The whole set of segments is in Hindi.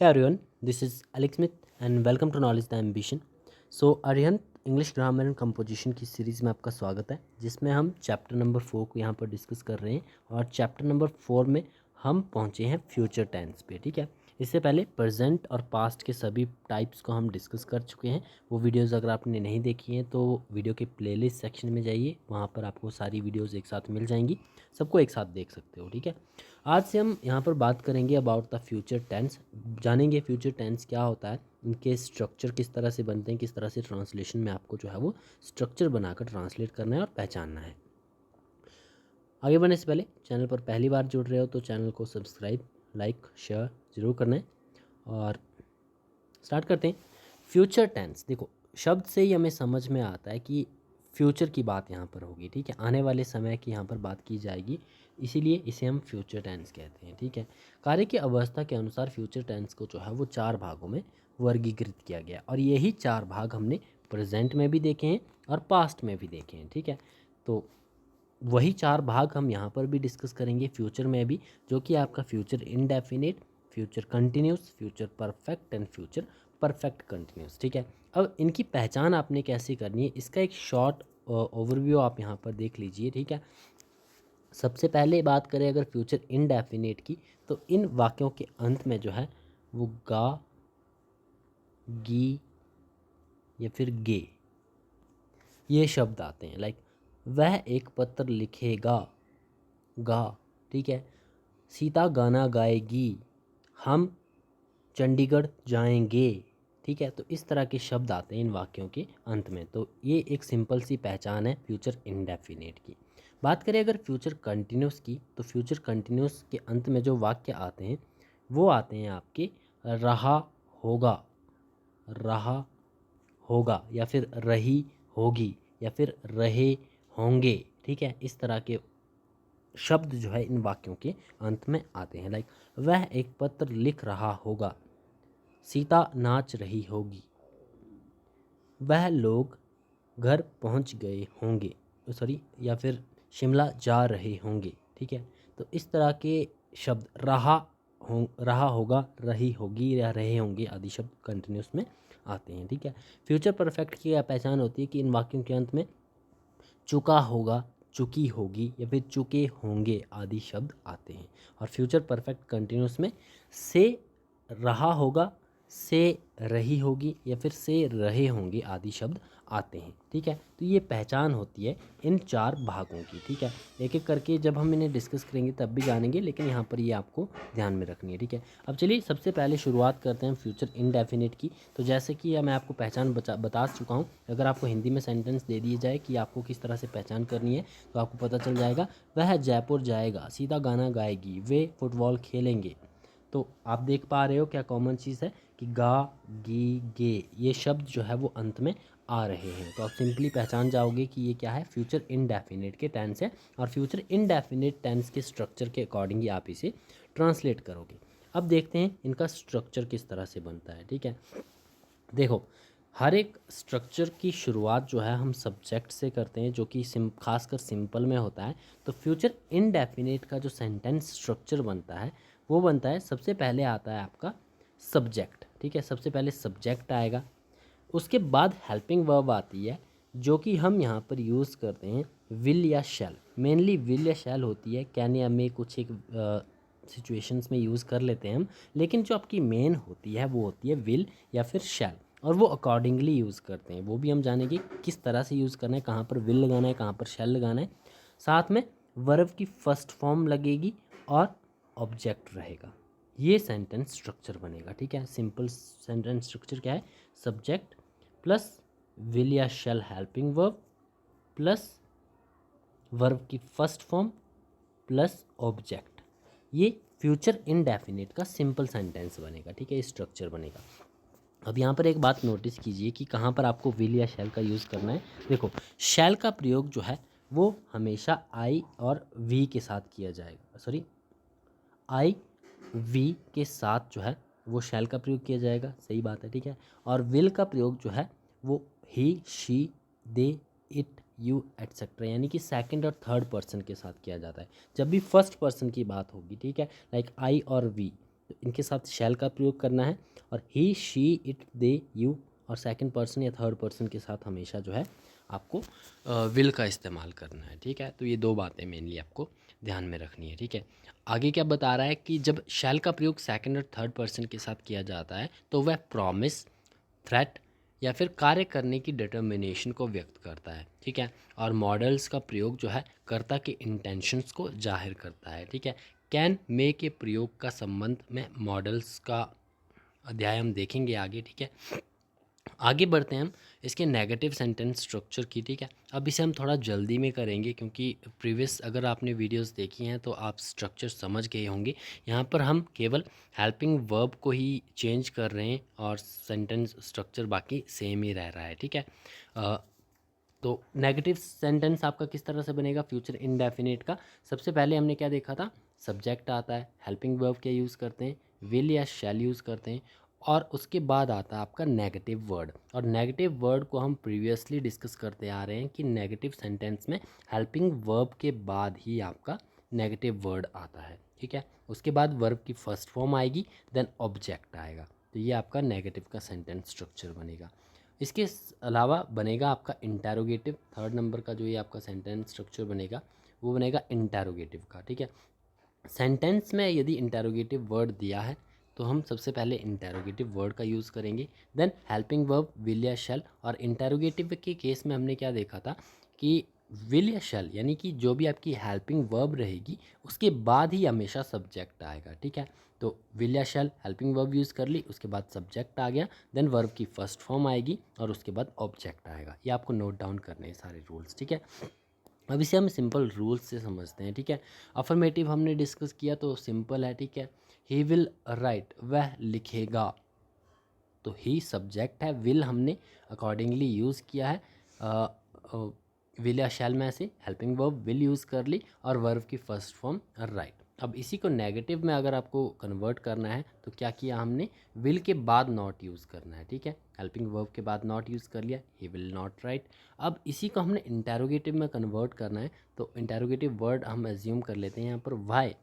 Hey everyone, this is Alex Smith and welcome to Knowledge the Ambition. So Arihant English grammar and composition की सीरीज़ में आपका स्वागत है, जिसमें हम चैप्टर नंबर 4 को यहाँ पर डिस्कस कर रहे हैं और चैप्टर नंबर 4 में हम पहुँचे हैं फ्यूचर टेंस पे। ठीक है, इससे पहले प्रेजेंट और पास्ट के सभी टाइप्स को हम डिस्कस कर चुके हैं। वो वीडियोज़ अगर आपने नहीं देखी हैं तो वीडियो के प्लेलिस्ट सेक्शन में जाइए, वहाँ पर आपको सारी वीडियोज़ एक साथ मिल जाएंगी, सबको एक साथ देख सकते हो। ठीक है, आज से हम यहाँ पर बात करेंगे अबाउट द फ्यूचर टेंस, जानेंगे फ्यूचर टेंस क्या होता है, इनके स्ट्रक्चर किस तरह से बनते हैं, किस तरह से ट्रांसलेशन में आपको जो है वो स्ट्रक्चर बनाकर ट्रांसलेट करना है और पहचानना है। आगे बढ़ने से पहले चैनल पर पहली बार जुड़ रहे हो तो चैनल को सब्सक्राइब, लाइक, शेयर ज़रूर करना है और स्टार्ट करते हैं। फ्यूचर टेंस, देखो शब्द से ही हमें समझ में आता है कि फ्यूचर की बात यहाँ पर होगी। ठीक है, आने वाले समय की यहाँ पर बात की जाएगी, इसीलिए इसे हम फ्यूचर टेंस कहते हैं। ठीक है, कार्य की अवस्था के अनुसार फ्यूचर टेंस को जो है वो 4 भागों में वर्गीकृत किया गया और यही 4 भाग हमने प्रेजेंट में भी देखे हैं और पास्ट में भी देखे हैं। ठीक है, तो वही 4 भाग हम यहाँ पर भी डिस्कस करेंगे फ्यूचर में भी, जो कि आपका future indefinite, future continuous, future perfect and future perfect continuous. ठीक है, अब इनकी पहचान आपने कैसे करनी है, इसका एक शॉर्ट ओवरव्यू आप यहाँ पर देख लीजिए। ठीक है, सबसे पहले बात करें अगर फ्यूचर इनडेफिनिट की, तो इन वाक्यों के अंत में जो है वो गा, गी या फिर गे ये शब्द आते हैं। लाइक वह एक पत्र लिखेगा, गा। ठीक है, सीता गाना गाएगी, हम चंडीगढ़ जाएंगे। ठीक है, तो इस तरह के शब्द आते हैं इन वाक्यों के अंत में। तो ये एक सिंपल सी पहचान है फ्यूचर इंडेफिनिट की। बात करें अगर फ्यूचर कंटिन्यूस की, तो फ्यूचर कंटिन्यूस के अंत में जो वाक्य आते हैं वो आते हैं आपके रहा होगा, रहा होगा या फिर रही होगी या फिर रहे होंगे। ठीक है, इस तरह के शब्द जो है इन वाक्यों के अंत में आते हैं। लाइक वह एक पत्र लिख रहा होगा, सीता नाच रही होगी, वह लोग घर पहुंच गए होंगे, सॉरी, या फिर शिमला जा रहे होंगे। ठीक है, तो इस तरह के शब्द रहा होगा, रही होगी या रहे होंगे आदि शब्द कंटिन्यूस में आते हैं। ठीक है, फ्यूचर परफेक्ट की पहचान होती है कि इन वाक्यों के अंत में चुका होगा, चुकी होगी या फिर चुके होंगे आदि शब्द आते हैं। और फ्यूचर परफेक्ट कंटिन्यूस में से रहा होगा, से रही होगी या फिर से रहे होंगे आदि शब्द आते हैं। ठीक है, तो ये पहचान होती है इन 4 भागों की। ठीक है, एक एक करके जब हम इन्हें डिस्कस करेंगे तब भी जानेंगे, लेकिन यहाँ पर ये आपको ध्यान में रखनी है। ठीक है, अब चलिए सबसे पहले शुरुआत करते हैं फ्यूचर इनडेफिनिट की। तो जैसे कि मैं आपको पहचान बता चुका हूँ, अगर आपको हिंदी में सेंटेंस दे दिए जाए कि आपको किस तरह से पहचान करनी है तो आपको पता चल जाएगा। वह जयपुर जाएगा, सीता गाना गाएगी, वे फुटबॉल खेलेंगे। तो आप देख पा रहे हो क्या कॉमन चीज़ है कि गा, गी, गे ये शब्द जो है वो अंत में आ रहे हैं। तो आप सिंपली पहचान जाओगे कि ये क्या है, फ्यूचर इनडेफिनिट के टेंस है और फ्यूचर इनडेफिनिट टेंस के स्ट्रक्चर के अकॉर्डिंग ही आप इसे ट्रांसलेट करोगे। अब देखते हैं इनका स्ट्रक्चर किस तरह से बनता है। ठीक है, देखो हर एक स्ट्रक्चर की शुरुआत जो है हम सब्जेक्ट से करते हैं, जो कि खासकर सिंपल में होता है। तो फ्यूचर इनडेफिनिट का जो सेंटेंस स्ट्रक्चर बनता है वो बनता है, सबसे पहले आता है आपका सब्जेक्ट। ठीक है, सबसे पहले सब्जेक्ट आएगा, उसके बाद हेल्पिंग वर्ब आती है जो कि हम यहाँ पर यूज़ करते हैं विल या शैल। मेनली विल या शैल होती है, कैन या मे कुछ एक सिचुएशंस में यूज़ कर लेते हैं हम, लेकिन जो आपकी मेन होती है वो होती है विल या फिर शैल, और वो अकॉर्डिंगली यूज़ करते हैं। वो भी हम जानेंगे किस तरह से यूज़ करना है, कहाँ पर विल लगाना है, कहाँ पर शैल लगाना है। साथ में वर्ब की फर्स्ट फॉर्म लगेगी और ऑब्जेक्ट रहेगा, ये सेंटेंस स्ट्रक्चर बनेगा। ठीक है, सिंपल सेंटेंस स्ट्रक्चर क्या है, सब्जेक्ट प्लस विल या शैल हेल्पिंग वर्ब प्लस वर्ब की फर्स्ट फॉर्म प्लस ऑब्जेक्ट, ये फ्यूचर इनडेफिनिट का सिंपल सेंटेंस बनेगा। ठीक है, स्ट्रक्चर बनेगा। अब यहाँ पर एक बात नोटिस कीजिए कि कहाँ पर आपको विल या शैल का यूज़ करना है। देखो शैल का प्रयोग जो है वो हमेशा आई और वी के साथ किया जाएगा, सॉरी आई वी के साथ जो है वो शैल का प्रयोग किया जाएगा, सही बात है। ठीक है, और विल का प्रयोग जो है वो he, she, they, it, you etcetera, यानी कि सेकंड और थर्ड पर्सन के साथ किया जाता है। जब भी फर्स्ट पर्सन की बात होगी, ठीक है, लाइक आई और वी, तो इनके साथ शैल का प्रयोग करना है। और ही, शी, इट, दे, यू और सेकंड पर्सन या थर्ड पर्सन के साथ हमेशा जो है आपको विल का इस्तेमाल करना है। ठीक है, तो ये दो बातें मेनली आपको ध्यान में रखनी है। ठीक है, आगे क्या बता रहा है कि जब शैल का प्रयोग सेकंड और थर्ड पर्सन के साथ किया जाता है तो वह प्रॉमिस, थ्रेट या फिर कार्य करने की डिटर्मिनेशन को व्यक्त करता है। ठीक है, और मॉडल्स का प्रयोग जो है कर्ता के इंटेंशंस को जाहिर करता है। ठीक है, कैन, मे के प्रयोग का संबंध में मॉडल्स का अध्याय हम देखेंगे आगे। ठीक है, आगे बढ़ते हैं हम इसके नेगेटिव सेंटेंस स्ट्रक्चर की। ठीक है, अब इसे हम थोड़ा जल्दी में करेंगे क्योंकि प्रीवियस अगर आपने वीडियोस देखी हैं तो आप स्ट्रक्चर समझ गए होंगे। यहाँ पर हम केवल हेल्पिंग वर्ब को ही चेंज कर रहे हैं और सेंटेंस स्ट्रक्चर बाकी सेम ही रह रहा है। ठीक है, तो नेगेटिव सेंटेंस आपका किस तरह से बनेगा फ्यूचर इनडेफिनिट का। सबसे पहले हमने क्या देखा था, सब्जेक्ट आता है, हेल्पिंग वर्ब क्या यूज़ करते हैं, विल या शैल यूज़ करते हैं, और उसके बाद आता है आपका नेगेटिव वर्ड। और नेगेटिव वर्ड को हम प्रीवियसली डिस्कस करते आ रहे हैं कि नेगेटिव सेंटेंस में हेल्पिंग वर्ब के बाद ही आपका नेगेटिव वर्ड आता है। ठीक है, उसके बाद वर्ब की फर्स्ट फॉर्म आएगी, देन ऑब्जेक्ट आएगा। तो ये आपका नेगेटिव का सेंटेंस स्ट्रक्चर बनेगा। इसके अलावा बनेगा आपका इंटरोगेटिव, थर्ड नंबर का जो ये आपका सेंटेंस स्ट्रक्चर बनेगा वो बनेगा इंटरोगेटिव का। ठीक है, सेंटेंस में यदि इंटरोगेटिव वर्ड दिया है तो हम सबसे पहले इंटरोगेटिव वर्ड का यूज़ करेंगे, देन हेल्पिंग वर्ब विल या शैल। और इंटरोगेटिव के केस में हमने क्या देखा था कि विल या शैल यानी कि जो भी आपकी हेल्पिंग वर्ब रहेगी उसके बाद ही हमेशा सब्जेक्ट आएगा। ठीक है, तो विल या शैल हेल्पिंग वर्ब यूज़ कर ली, उसके बाद सब्जेक्ट आ गया, देन वर्ब की फर्स्ट फॉर्म आएगी और उसके बाद ऑब्जेक्ट आएगा। ये आपको नोट डाउन करने हैं सारे रूल्स। ठीक है, अब इसे हम सिंपल रूल्स से समझते हैं। ठीक है, अफर्मेटिव हमने डिस्कस किया तो सिंपल है। ठीक है, ही विल राइट, वह लिखेगा, तो ही सब्जेक्ट है, विल हमने अकॉर्डिंगली यूज़ किया है, विल या शैल में से हेल्पिंग वर्ब विल यूज़ कर ली और वर्ब की फर्स्ट फॉर्म राइट। अब इसी को नेगेटिव में अगर आपको कन्वर्ट करना है तो क्या किया हमने, विल के बाद नॉट यूज़ करना है। ठीक है, हेल्पिंग वर्ब के बाद नॉट यूज़ कर लिया, ही विल नॉट राइट। अब इसी को हमने इंटेरोगेटिव में कन्वर्ट करना है तो इंटेरोगेटिव वर्ड हम एज्यूम कर लेते हैं यहाँ पर वाई।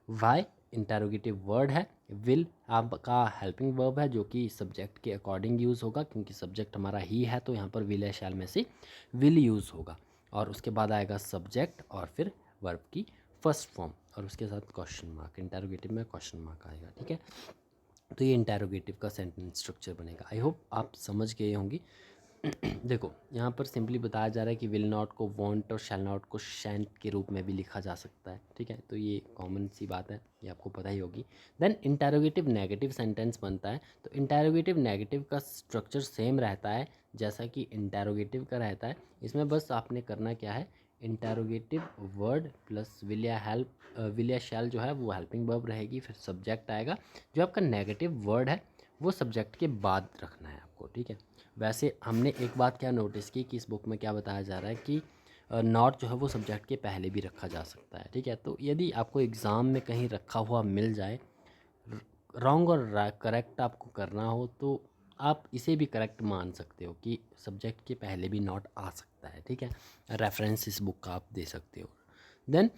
वाई इंटेरोगेटिव वर्ड है, विल आपका हेल्पिंग वर्ब है जो कि सब्जेक्ट के अकॉर्डिंग यूज़ होगा क्योंकि सब्जेक्ट हमारा ही है तो यहाँ पर विल या शैल में से विल यूज़ होगा। और उसके बाद आएगा सब्जेक्ट और फिर वर्ब की फर्स्ट फॉर्म और उसके साथ क्वेश्चन मार्क, इंटेरोगेटिव में क्वेश्चन मार्क आएगा। ठीक है, तो ये इंटेरोगेटिव का सेंटेंस स्ट्रक्चर बनेगा। आई होप आप समझ गए होंगे। देखो यहाँ पर सिंपली बताया जा रहा है कि विल नॉट को वॉन्ट और शैल नॉट को शैंट के रूप में भी लिखा जा सकता है। ठीक है, तो ये कॉमन सी बात है, ये आपको पता ही होगी। देन इंटेरोगेटिव नेगेटिव सेंटेंस बनता है तो इंटेरोगेटिव नेगेटिव का स्ट्रक्चर सेम रहता है जैसा कि इंटेरोगेटिव का रहता है। इसमें बस आपने करना क्या है, इंटेरोगेटिव वर्ड प्लस विल या हेल्प, विल या शैल जो है वो हेल्पिंग वर्ब रहेगी, फिर सब्जेक्ट आएगा। जो आपका नेगेटिव वर्ड है वो सब्जेक्ट के बाद रखना है आपको। ठीक है, वैसे हमने एक बात क्या नोटिस की कि इस बुक में क्या बताया जा रहा है कि नॉट जो है वो सब्जेक्ट के पहले भी रखा जा सकता है। ठीक है, तो यदि आपको एग्ज़ाम में कहीं रखा हुआ मिल जाए, रॉन्ग और करेक्ट आपको करना हो तो आप इसे भी करेक्ट मान सकते हो कि सब्जेक्ट के पहले भी नॉट आ सकता है। ठीक है, रेफरेंस इस बुक का आप दे सकते हो। देन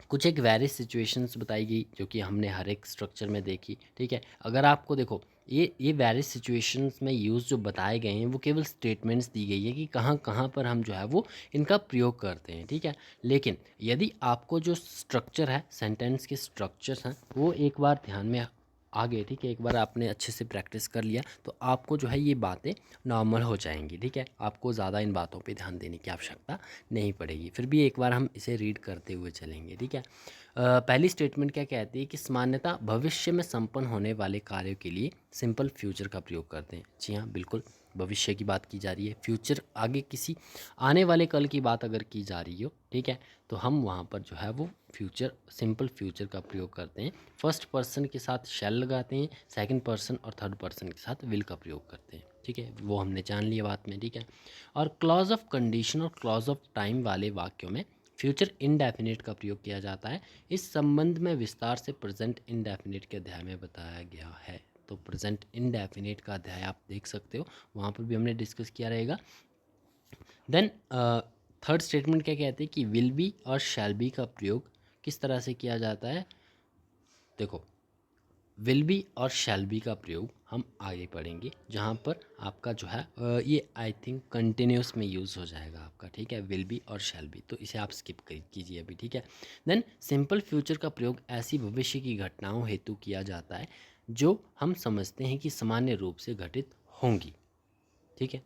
कुछ एक वेरियस सिचुएशंस बताई गई जो कि हमने हर एक स्ट्रक्चर में देखी। ठीक है, अगर आपको देखो ये वेरियस सिचुएशंस में यूज़ जो बताए गए हैं वो केवल स्टेटमेंट्स दी गई है कि कहाँ कहाँ पर हम जो है वो इनका प्रयोग करते हैं। ठीक है, लेकिन यदि आपको जो स्ट्रक्चर है, सेंटेंस के स्ट्रक्चर्स हैं वो एक बार ध्यान में आ गए, ठीक है, एक बार आपने अच्छे से प्रैक्टिस कर लिया तो आपको जो है ये बातें नॉर्मल हो जाएंगी। ठीक है, आपको ज़्यादा इन बातों पे ध्यान देने की आवश्यकता नहीं पड़ेगी। फिर भी एक बार हम इसे रीड करते हुए चलेंगे। ठीक है, पहली स्टेटमेंट क्या कहती है कि सामान्यतः भविष्य में संपन्न होने वाले कार्यों के लिए सिंपल फ्यूचर का प्रयोग करते हैं। जी हाँ, बिल्कुल, भविष्य की बात की जा रही है, फ्यूचर आगे किसी आने वाले कल की बात अगर की जा रही हो, ठीक है, तो हम वहाँ पर जो है वो फ्यूचर, सिंपल फ्यूचर का प्रयोग करते हैं। फर्स्ट पर्सन के साथ शैल लगाते हैं, सेकंड पर्सन और थर्ड पर्सन के साथ विल का प्रयोग करते हैं। ठीक है, वो हमने जान लिया बात में। ठीक है, और क्लॉज ऑफ कंडीशन और क्लॉज ऑफ टाइम वाले वाक्यों में फ्यूचर इनडेफिनिट का प्रयोग किया जाता है। इस संबंध में विस्तार से प्रेजेंट इनडेफिनिट के अध्याय में बताया गया है। तो प्रेजेंट इनडेफिनिट का अध्याय आप देख सकते हो, वहाँ पर भी हमने डिस्कस किया रहेगा। देन थर्ड स्टेटमेंट क्या कहते हैं कि विल बी और शैल बी का प्रयोग किस तरह से किया जाता है। देखो, विल बी और शैल बी का प्रयोग हम आगे पढ़ेंगे, जहाँ पर आपका जो है ये आई थिंक कंटिन्यूस में यूज़ हो जाएगा आपका, ठीक है, विल बी और शैल बी, तो इसे आप स्किप कीजिए अभी, ठीक है। देन सिंपल फ्यूचर का प्रयोग ऐसी भविष्य की घटनाओं हेतु किया जाता है जो हम समझते हैं कि सामान्य रूप से घटित होंगी, ठीक है।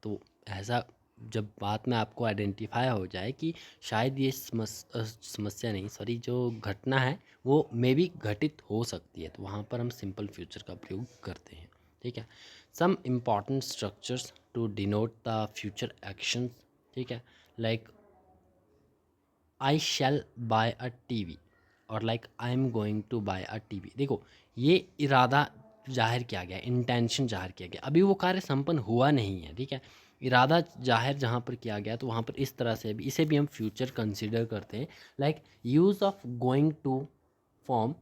तो ऐसा जब बात में आपको आइडेंटिफाई हो जाए कि शायद ये समस्या नहीं, सॉरी, जो घटना है वो मे बी घटित हो सकती है, तो वहाँ पर हम सिंपल फ्यूचर का प्रयोग करते हैं, ठीक है। Some important structures to denote the future actions, ठीक है, like I shall buy a TV और like I am going to buy a TV. देखो, ये इरादा जाहिर किया गया, इंटेंशन जाहिर किया गया, अभी वो कार्य संपन्न हुआ नहीं है, ठीक है। इरादा जाहिर जहाँ पर किया गया तो वहाँ पर इस तरह से भी, इसे भी हम फ्यूचर कंसिडर करते हैं। Like use of going to form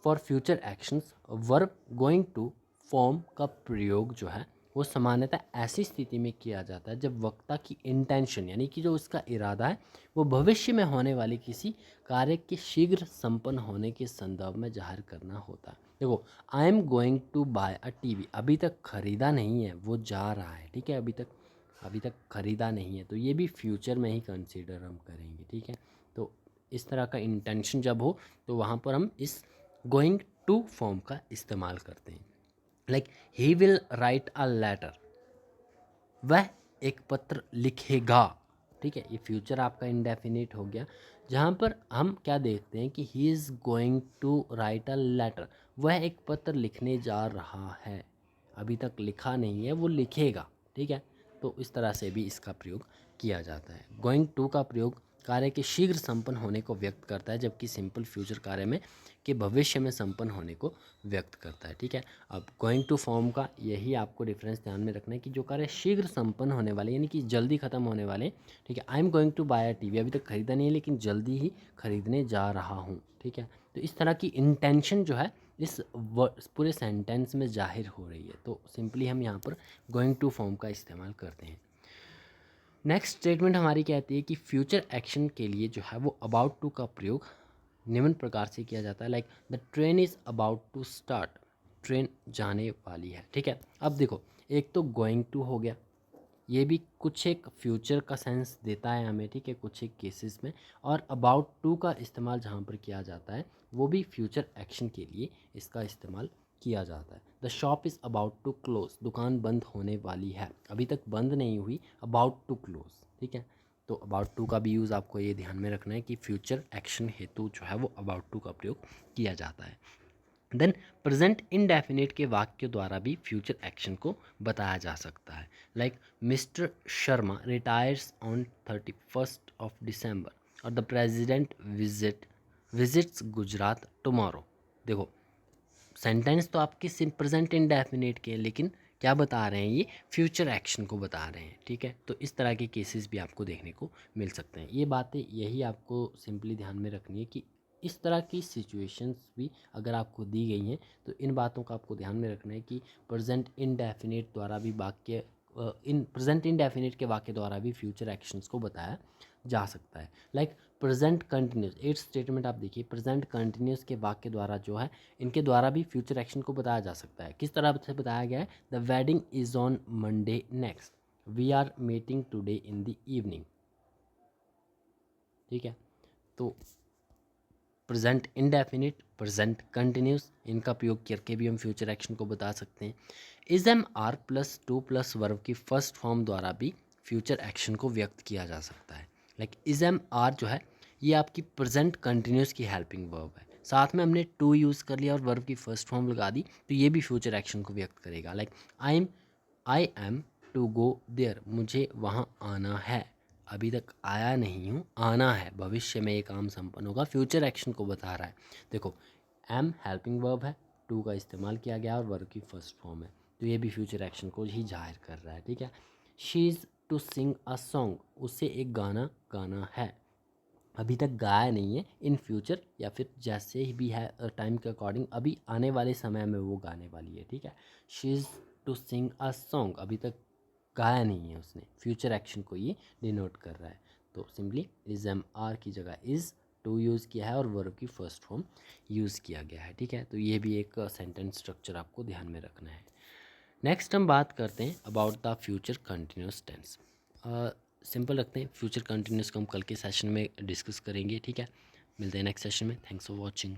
for future actions, verb going to form का प्रयोग जो है वो सामान्यतः ऐसी स्थिति में किया जाता है जब वक्ता की इंटेंशन, यानी कि जो उसका इरादा है, वो भविष्य में होने वाले किसी कार्य के शीघ्र संपन्न होने के संदर्भ में जाहिर करना होता है। देखो, I am going to buy a TV, अभी तक खरीदा नहीं है, वो जा रहा है, ठीक है, अभी तक खरीदा नहीं है, तो ये भी फ्यूचर में ही कंसीडर हम करेंगे, ठीक है। तो इस तरह का इंटेंशन जब हो तो वहाँ पर हम इस गोइंग टू फॉर्म का इस्तेमाल करते हैं। Like he will write a letter, वह एक पत्र लिखेगा, ठीक है, ये फ्यूचर आपका इंडेफिनिट हो गया, जहाँ पर हम क्या देखते हैं कि he is going to write a letter, वह एक पत्र लिखने जा रहा है, अभी तक लिखा नहीं है, वो लिखेगा, ठीक है। तो इस तरह से भी इसका प्रयोग किया जाता है। गोइंग टू का प्रयोग कार्य के शीघ्र संपन्न होने को व्यक्त करता है, जबकि सिंपल फ्यूचर कार्य में के भविष्य में संपन्न होने को व्यक्त करता है, ठीक है। अब गोइंग टू फॉर्म का यही आपको डिफरेंस ध्यान में रखना है कि जो कार्य शीघ्र संपन्न होने वाले, यानी कि जल्दी खत्म होने वाले, ठीक है। I am going to buy a TV, अभी तक खरीदा नहीं है लेकिन जल्दी ही खरीदने जा रहा हूँ, ठीक है। तो इस तरह की इंटेंशन जो है इस पूरे सेंटेंस में जाहिर हो रही है, तो सिंपली हम यहाँ पर गोइंग टू फॉर्म का इस्तेमाल करते हैं। नेक्स्ट स्टेटमेंट हमारी कहती है कि फ्यूचर एक्शन के लिए जो है वो अबाउट टू का प्रयोग निम्न प्रकार से किया जाता है। Like the train is about to start, train जाने वाली है, ठीक है। अब देखो, एक तो गोइंग टू हो गया, ये भी कुछ एक फ्यूचर का सेंस देता है हमें, ठीक है, कुछ एक केसेस में, और अबाउट टू का इस्तेमाल जहाँ पर किया जाता है वो भी फ्यूचर एक्शन के लिए इसका इस्तेमाल किया जाता है। The shop is about to close, दुकान बंद होने वाली है, अभी तक बंद नहीं हुई, अबाउट टू क्लोज, ठीक है। तो अबाउट टू का भी यूज़ आपको ये ध्यान में रखना है कि फ्यूचर एक्शन हेतु जो है वो अबाउट टू का प्रयोग किया जाता है। देन प्रेजेंट इनडेफिनेट के वाक्य द्वारा भी फ्यूचर एक्शन को बताया जा सकता है। Like mister Sharma retires on 31 December और the president visits Gujarat tomorrow. देखो, सेंटेंस तो आपके प्रेजेंट इंडेफिनिट के हैं, लेकिन क्या बता रहे हैं, ये फ्यूचर एक्शन को बता रहे हैं, ठीक है। तो इस तरह के केसेस भी आपको देखने को मिल सकते हैं। ये बातें यही आपको सिंपली ध्यान में रखनी है कि इस तरह की सिचुएशंस भी अगर आपको दी गई हैं तो इन बातों का आपको ध्यान में रखना है कि प्रेजेंट इंडेफिनिट द्वारा भी वाक्य इन प्रेजेंट इंडेफिनिट के वाक्य द्वारा भी फ्यूचर एक्शंस को बताया जा सकता है। Like present continuous, at statement आप देखिए, प्रेजेंट कंटिन्यूस के वाक्य द्वारा जो है इनके द्वारा भी फ्यूचर एक्शन को बताया जा सकता है। किस तरह से बताया गया है, the wedding is on Monday next, we are meeting today in the evening, ठीक है। तो प्रेजेंट इंडेफिनिट, प्रेजेंट कंटिन्यूस, इनका प्रयोग करके भी हम फ्यूचर एक्शन को बता सकते हैं। Is am are plus to plus verb की फर्स्ट फॉर्म द्वारा भी फ्यूचर एक्शन को व्यक्त किया जा सकता है। लाइक इज एम आर जो है ये आपकी प्रेजेंट कंटिन्यूस की हेल्पिंग वर्ब है, साथ में हमने टू यूज़ कर लिया और वर्ब की फर्स्ट फॉर्म लगा दी, तो ये भी फ्यूचर एक्शन को व्यक्त करेगा। Like I am to go there, मुझे वहाँ आना है, अभी तक आया नहीं हूँ, आना है, भविष्य में ये काम संपन्न होगा, फ्यूचर एक्शन को बता रहा है। देखो, एम हेल्पिंग वर्ब है, टू का इस्तेमाल किया गया और वर्ब की फर्स्ट फॉर्म है, तो ये भी फ्यूचर एक्शन को ही जाहिर कर रहा है, ठीक है। She is to sing a song, उसे एक गाना गाना है, अभी तक गाया नहीं है, इन फ्यूचर या फिर जैसे ही भी है टाइम के अकॉर्डिंग अभी आने वाले समय में वो गाने वाली है, ठीक है। She is to sing a song, अभी तक गाया नहीं है उसने, फ्यूचर एक्शन को ये डिनोट कर रहा है। तो सिंपली इज एम आर की जगह इज़ टू यूज़ किया है और वर्ब की फर्स्ट फॉर्म यूज़ किया गया है, ठीक है। तो ये भी एक सेंटेंस स्ट्रक्चर आपको ध्यान में रखना है। नेक्स्ट हम बात करते हैं about the future continuous tense. Simple रखते हैं, फ्यूचर कंटिन्यूस को हम कल के सेशन में डिस्कस करेंगे, ठीक है। मिलते हैं नेक्स्ट सेशन में। Thanks for watching.